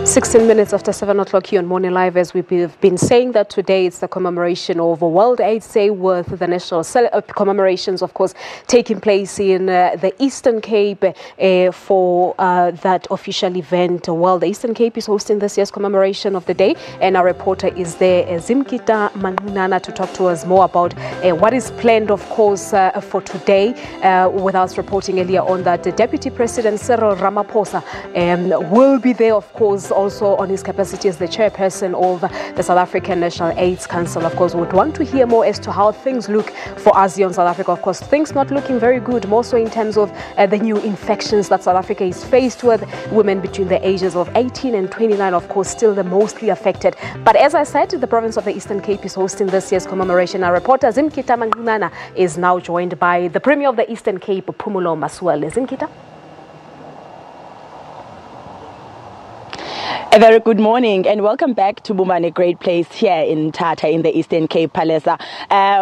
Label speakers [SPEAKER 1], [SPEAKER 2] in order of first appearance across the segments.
[SPEAKER 1] 16 minutes after 7 o'clock here on Morning Live, as we've been saying that today it's the commemoration of World AIDS Day, with the national commemorations, of course, taking place in the Eastern Cape for that official event. Well, the Eastern Cape is hosting this year's commemoration of the day, and our reporter is there, Zimkhita Manqinana, to talk to us more about what is planned, of course, for today. With us reporting earlier on that the Deputy President Cyril Ramaphosa will be there, of course, also on his capacity as the chairperson of the South African National AIDS Council. Of course, we would want to hear more as to how things look for us here in South Africa. Of course, things not looking very good, more so in terms of the new infections that South Africa is faced with. Women between the ages of 18 and 29, of course, still the mostly affected. But as I said, the province of the Eastern Cape is hosting this year's commemoration. Our reporter Zimkhita Manqinana is now joined by the Premier of the Eastern Cape, Phumulo Masualle. Zimkhita?
[SPEAKER 2] A very good morning and welcome back to Bumbane, a great place here in Mthatha in the Eastern Cape Palesa.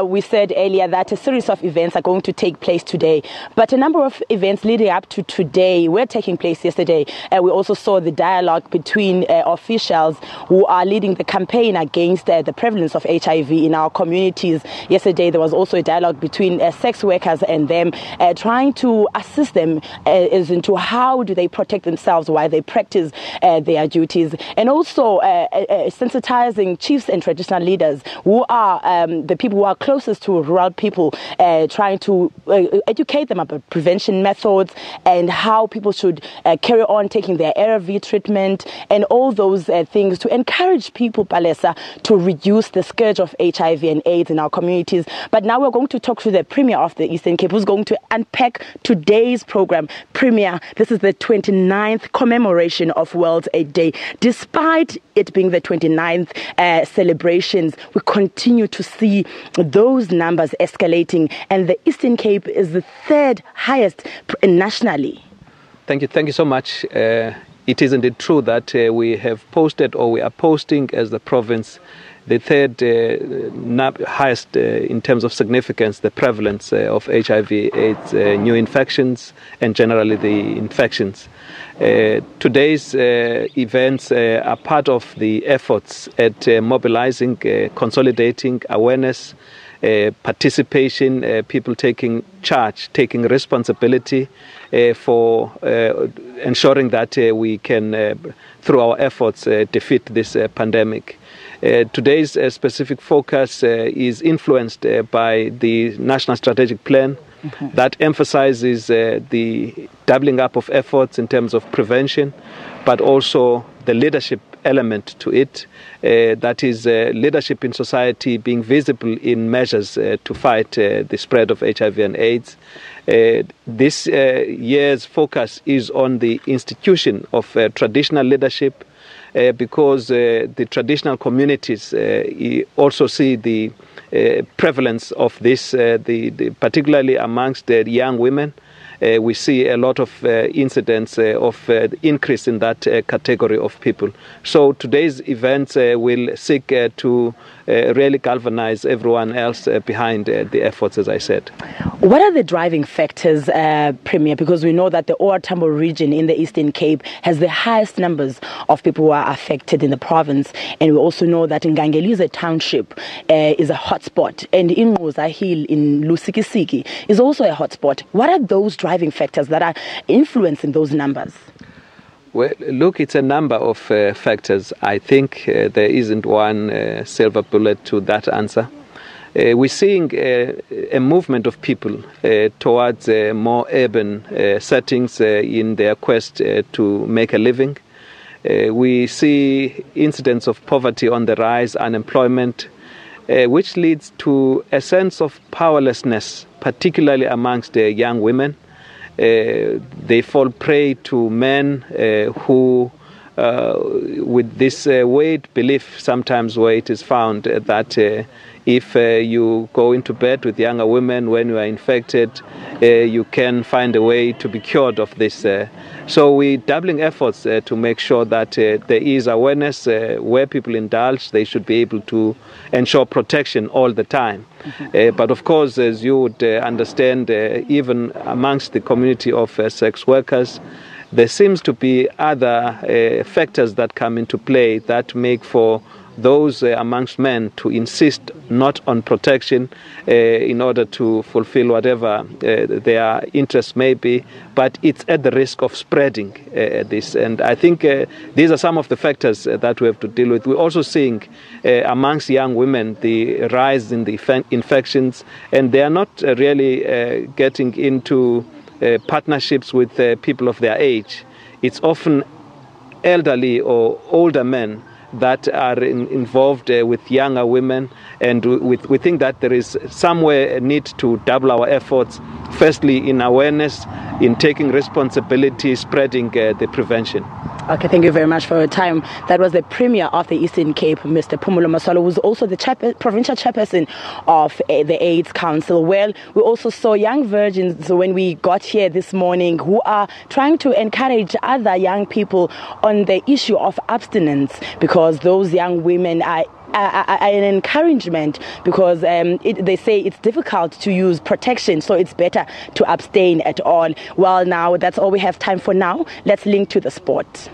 [SPEAKER 2] We said earlier that a series of events are going to take place today, but a number of events leading up to today were taking place yesterday. We also saw the dialogue between officials who are leading the campaign against the prevalence of HIV in our communities. Yesterday there was also a dialogue between sex workers and them, trying to assist them as into how do they protect themselves while they practice their duties. And also sensitizing chiefs and traditional leaders who are the people who are closest to rural people, trying to educate them about prevention methods and how people should carry on taking their ARV treatment and all those things to encourage people, Palesa, to reduce the scourge of HIV and AIDS in our communities. But now we're going to talk to the Premier of the Eastern Cape, who's going to unpack today's program. Premier, this is the 29th commemoration of World AIDS Day. Despite it being the 29th celebrations, we continue to see those numbers escalating, and the Eastern Cape is the third highest nationally.
[SPEAKER 3] Thank you so much. It is indeed true that we have posted, or we are posting as the province, the third highest in terms of significance, the prevalence of HIV/AIDS, new infections, and generally the infections. Today's events are part of the efforts at mobilizing, consolidating awareness, participation, people taking charge, taking responsibility for ensuring that we can, through our efforts, defeat this pandemic. Today's specific focus is influenced by the National Strategic Plan that emphasizes the doubling up of efforts in terms of prevention, but also the leadership element to it, that is leadership in society being visible in measures to fight the spread of HIV and AIDS. This year's focus is on the institution of traditional leadership, because the traditional communities also see the prevalence of this, particularly amongst the young women. We see a lot of incidents of increase in that category of people. So today's events will seek to really galvanize everyone else behind the efforts, as I said.
[SPEAKER 2] What are the driving factors, Premier? Because we know that the OR Tambo region in the Eastern Cape has the highest numbers of people who are affected in the province. And we also know that in Ngangelize Township is a hotspot. And in Moza Hill in Lusikisiki is also a hotspot. What are those driving factors that are influencing those numbers?
[SPEAKER 3] Well, look, it's a number of factors. I think there isn't one silver bullet to that answer. We're seeing a movement of people towards more urban settings in their quest to make a living. We see incidents of poverty on the rise, unemployment, which leads to a sense of powerlessness, particularly amongst young women. They fall prey to men who, with this weird belief sometimes where it is found that if you go into bed with younger women when you are infected, you can find a way to be cured of this. So we're doubling efforts to make sure that there is awareness where people indulge. They should be able to ensure protection all the time. But of course, as you would understand, even amongst the community of sex workers, there seems to be other factors that come into play that make for those amongst men to insist not on protection in order to fulfill whatever their interests may be, but it's at the risk of spreading this. And I think these are some of the factors that we have to deal with. We're also seeing amongst young women the rise in the infections, and they are not really getting into partnerships with people of their age. It's often elderly or older men that are involved with younger women, and we think that there is somewhere a need to double our efforts, firstly in awareness, in taking responsibility, spreading the prevention.
[SPEAKER 2] Okay, thank you very much for your time. That was the Premier of the Eastern Cape, Mr. Phumulo Masualle, who's also the provincial chairperson of the AIDS Council. Well, we also saw young virgins when we got here this morning who are trying to encourage other young people on the issue of abstinence, because those young women are an encouragement, because they say it's difficult to use protection, so it's better to abstain at all. Well, now that's all we have time for now. Let's link to the sport.